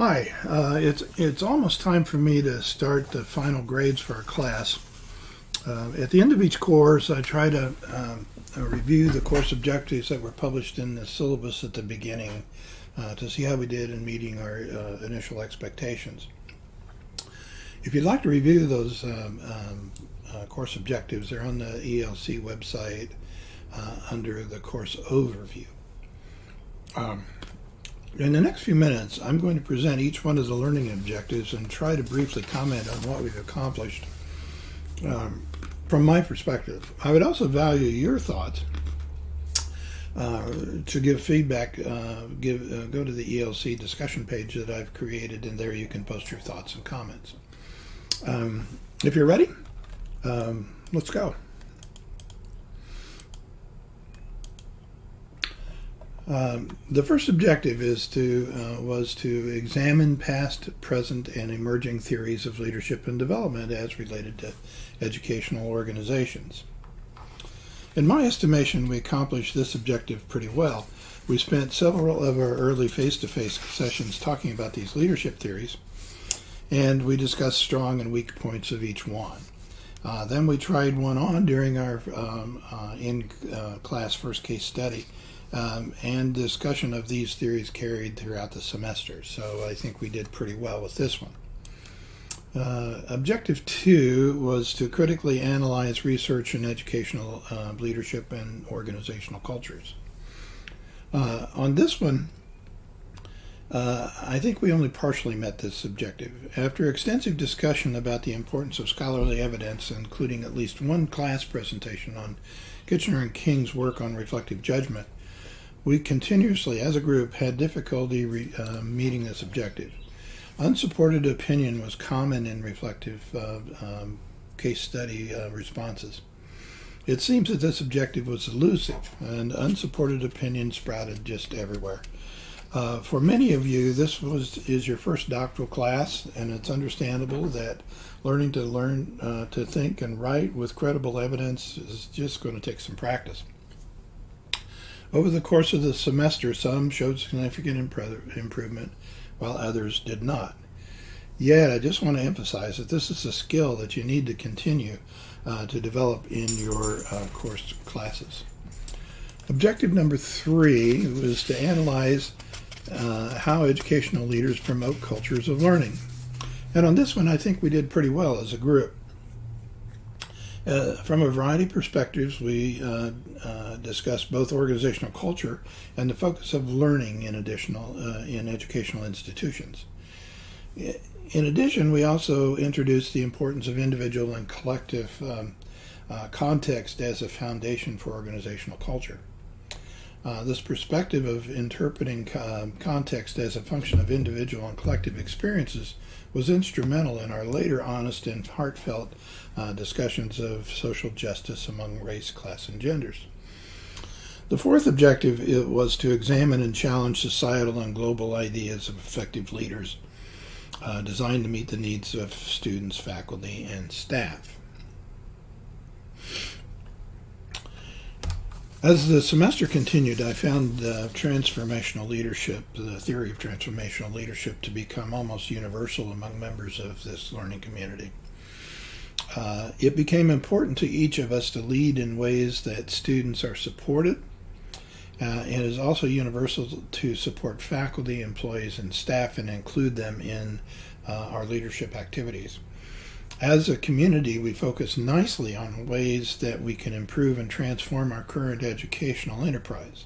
Hi, it's almost time for me to start the final grades for our class. At the end of each course, I try to review the course objectives that were published in the syllabus at the beginning to see how we did in meeting our initial expectations. If you'd like to review those course objectives, they're on the ELC website under the course overview. In the next few minutes, I'm going to present each one of the learning objectives and try to briefly comment on what we've accomplished from my perspective. I would also value your thoughts. To give feedback, go to the ELC discussion page that I've created, and there you can post your thoughts and comments. If you're ready, let's go. The first objective was to examine past, present, and emerging theories of leadership and development as related to educational organizations. In my estimation, we accomplished this objective pretty well. We spent several of our early face-to-face sessions talking about these leadership theories, and we discussed strong and weak points of each one. Then we tried one on during our in-class first case study. And discussion of these theories carried throughout the semester. So I think we did pretty well with this one. Objective 2 was to critically analyze research in educational leadership and organizational cultures. On this one, I think we only partially met this objective. After extensive discussion about the importance of scholarly evidence, including at least one class presentation on Kitchener and King's work on reflective judgment, we continuously, as a group, had difficulty meeting this objective. Unsupported opinion was common in reflective case study responses. It seems that this objective was elusive, and unsupported opinion sprouted just everywhere. For many of you, this is your first doctoral class, and it's understandable that learning to think and write with credible evidence is just going to take some practice. Over the course of the semester, some showed significant improvement, while others did not. Yet, I just want to emphasize that this is a skill that you need to continue to develop in your course classes. Objective number 3 was to analyze how educational leaders promote cultures of learning. And on this one, I think we did pretty well as a group. From a variety of perspectives, we discussed both organizational culture and the focus of learning in educational institutions. In addition, we also introduced the importance of individual and collective context as a foundation for organizational culture. This perspective of interpreting context as a function of individual and collective experiences was instrumental in our later honest and heartfelt discussions of social justice among race, class, and genders. The fourth objective was to examine and challenge societal and global ideas of effective leaders designed to meet the needs of students, faculty, and staff. As the semester continued, I found transformational leadership, the theory of transformational leadership, to become almost universal among members of this learning community. It became important to each of us to lead in ways that students are supported. It is also universal to support faculty, employees, and staff and include them in our leadership activities. As a community, we focus nicely on ways that we can improve and transform our current educational enterprise.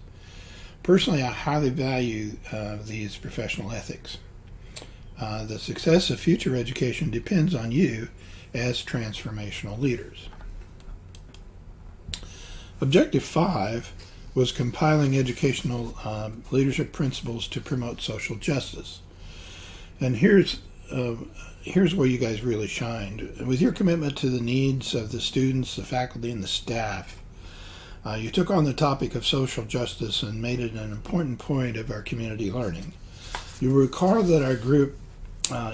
Personally, I highly value these professional ethics. The success of future education depends on you as transformational leaders. Objective 5 was compiling educational leadership principles to promote social justice. And here's where you guys really shined. With your commitment to the needs of the students, the faculty, and the staff, you took on the topic of social justice and made it an important point of our community learning. You recall that our group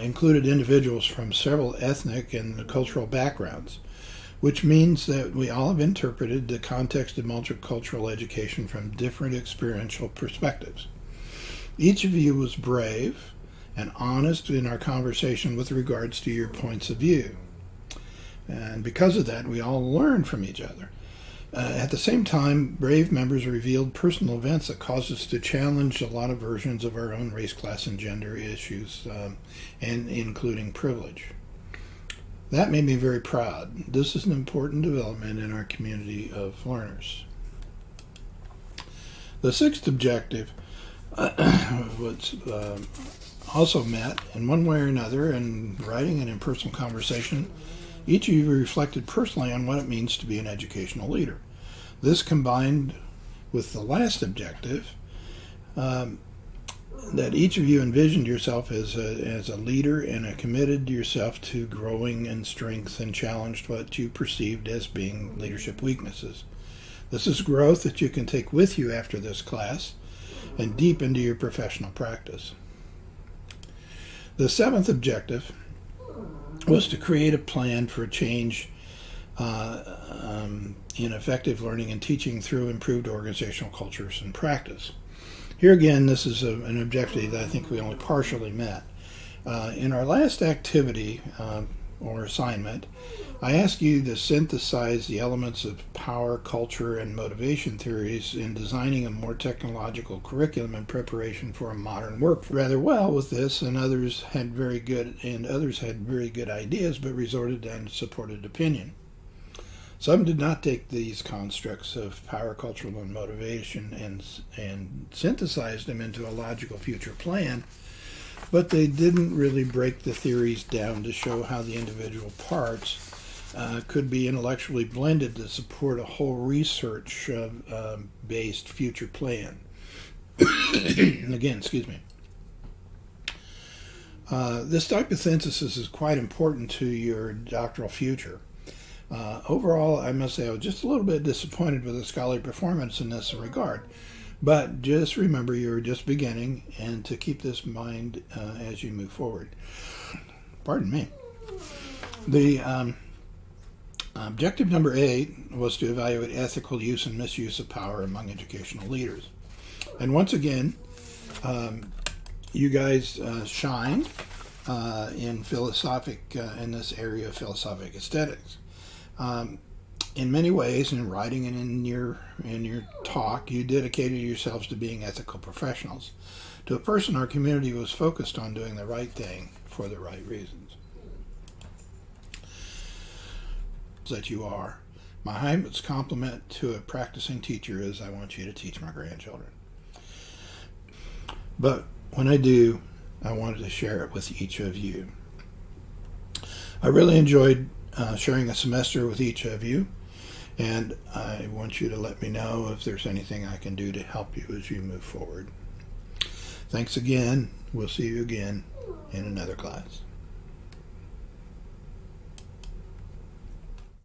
included individuals from several ethnic and cultural backgrounds, which means that we all have interpreted the context of multicultural education from different experiential perspectives. Each of you was brave and honest in our conversation with regards to your points of view. And because of that, we all learn from each other. At the same time, brave members revealed personal events that caused us to challenge a lot of versions of our own race, class, and gender issues, and including privilege. That made me very proud. This is an important development in our community of learners. The sixth objective was also met in one way or another in writing and in personal conversation. Each of you reflected personally on what it means to be an educational leader. This combined with the last objective, that each of you envisioned yourself as a leader and committed yourself to growing in strength and challenged what you perceived as being leadership weaknesses. This is growth that you can take with you after this class and deep into your professional practice. The seventh objective was to create a plan for a change in effective learning and teaching through improved organizational cultures and practice. Here again, this is an objective that I think we only partially met. In our last activity or assignment, I asked you to synthesize the elements of power, culture, and motivation theories in designing a more technological curriculum in preparation for a modern work. Rather well with this, and others had very good ideas, but resorted to unsupported opinion. Some did not take these constructs of power, culture, and motivation and synthesize them into a logical future plan, but they didn't really break the theories down to show how the individual parts could be intellectually blended to support a whole research-based future plan. Again, excuse me. This type of synthesis is quite important to your doctoral future. Overall, I must say I was just a little bit disappointed with the scholarly performance in this regard. But just remember, you're just beginning, and to keep this in mind as you move forward. Pardon me. The objective number 8 was to evaluate ethical use and misuse of power among educational leaders. And once again, you guys shined in this area of philosophic aesthetics. In many ways, in writing and in your talk, you dedicated yourselves to being ethical professionals. To a person, our community was focused on doing the right thing for the right reasons. That you are. My highest compliment to a practicing teacher is I want you to teach my grandchildren. But when I do, I wanted to share it with each of you. I really enjoyed sharing a semester with each of you, and I want you to let me know if there's anything I can do to help you as you move forward. Thanks again. We'll see you again in another class.